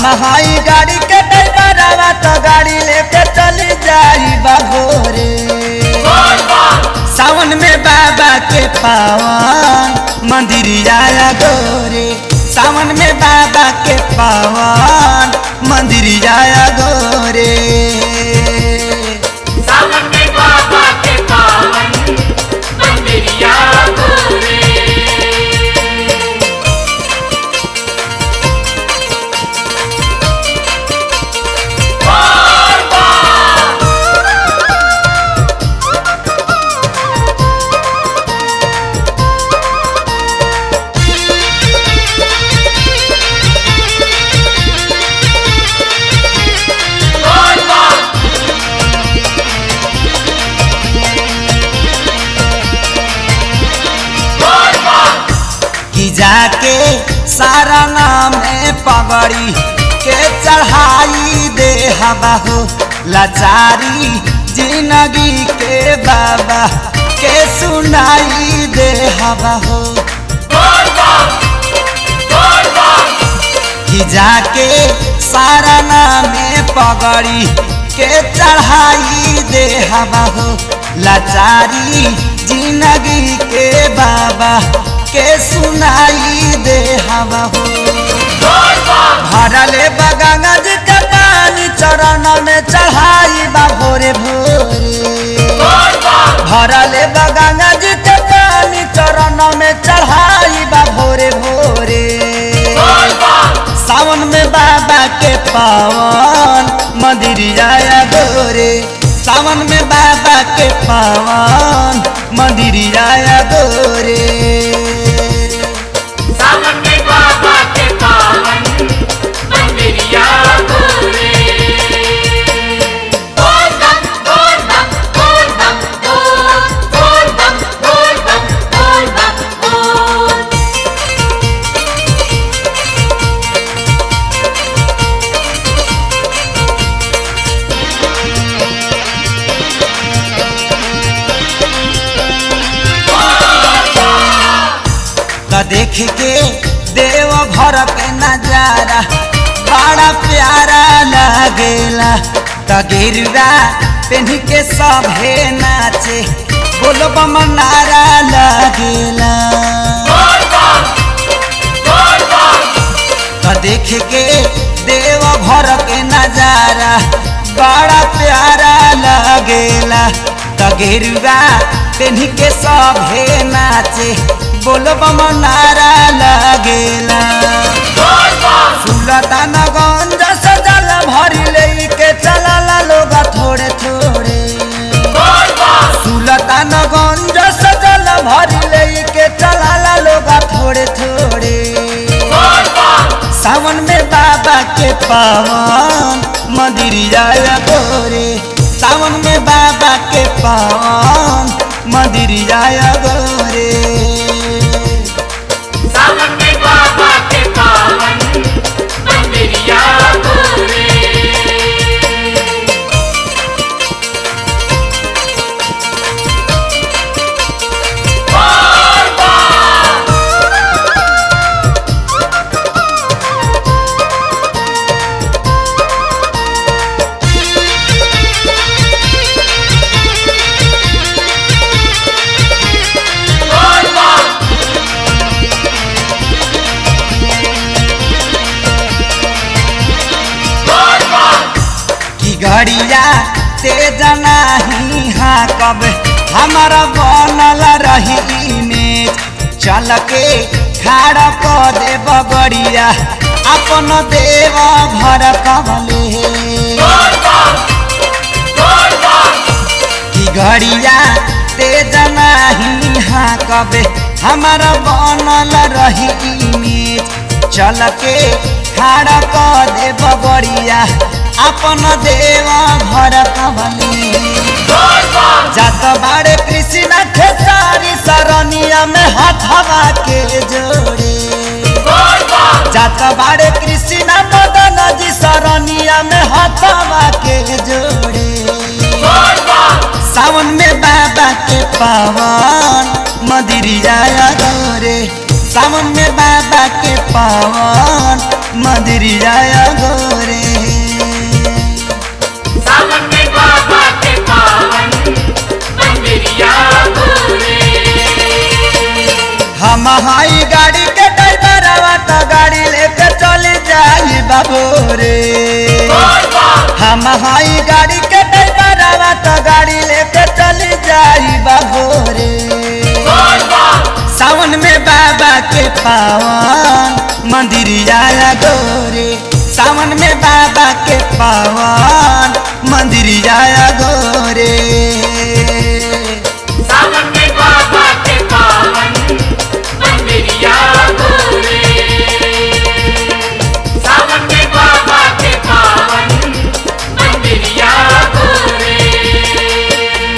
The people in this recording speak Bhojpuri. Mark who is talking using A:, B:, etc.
A: हम हाई गाड़ी के ड्राइवरवा तो गाड़ी लेके चली जाई बघोरे। सावन में बाबा के पावन मंदिरिया गोरे। सावन में बाबा के पावन मंदिरिया गोरे।
B: सावन में बाबा के पावन मंदिरिया गोरे।
A: जाके सारा नाम पगड़ी के चढ़ाई दे हवा हो। लाचारी जिंदगी के बाबा के सुनाई दे हवा हो। कि जाके सारा नाम पगड़ी के चढ़ाई दे हवा हो। लाचारी जिंदगी के बाबा के सुनाई दे हवा हो। भरले गंगा जी के पानी चरण में चढ़ाई बा भोरे भोरे। भरले गंगा जी के पानी चरण में चढ़ाई बा भोरे भोरे। सावन में बाबा के पावन मंदिरिया गोरे। सावन में बाबा के पावन मंदिरिया गोरे।
B: सावन में बाबा के पावन मंदिरिया गोरे। बोल बम बोल बम बोल बम बोल बम बोल बम बोल बम बोल।
A: देख के देव घर के नजारा बड़ा प्यारा लगेला। तगिरवा पेन के सभे नाचे बोल बम नारा लगेला। देख के देव घर के नजारा बड़ा प्यारा लगेला। तगिरवा पेन के सभे नाचे बोल बम नारा लगेला। सुल्तानगंज से जल भरी लेके चलला लोग थोड़े थोड़े। सुल्तानगंज से जल भरी लेके चलला लोग थोड़े थोड़े। सावन में बाबा के पावन मंदिरिया गोरे। सावन में बाबा के पावन मंदिरिया गोरे।
B: सावन में बाबा के पावन मंदिरिया गोरे।
A: घड़िया तेज नहीं हाँ कब हमारा बनल रही इमेज। चल के खाड़ा को दे बगड़िया अपन देव भर कबले। कि घड़िया तेज नहीं हाँ कब हमारा बनल रही इमेज। चल के खाड़ा को दे बगड़िया अपन देव भर कबले। जात बाड़े कृष्ण खेसारी सरनिया में हथवा के जोड़े। जात बाड़े कृष्ण मदन जी सरनिया में हथवा के जोड़े। सावन में बाबा के पावन मंदिरिया गोरे। सावन में बाबा के पावन मंदिरिया गोरे।
B: सावन में बाबा के पावन मंदिरिया गोरे।
A: हम हाई गाड़ी के ड्राइवरवा तो गाड़ी लेके चली जाई बाबू रे। हम हाई गाड़ी के ड्राइवरवा तो गाड़ी लेके चली जाई बाबू रे। सावन में बाबा के पावन मंदिरिया गोरे। सावन में बाबा के पावन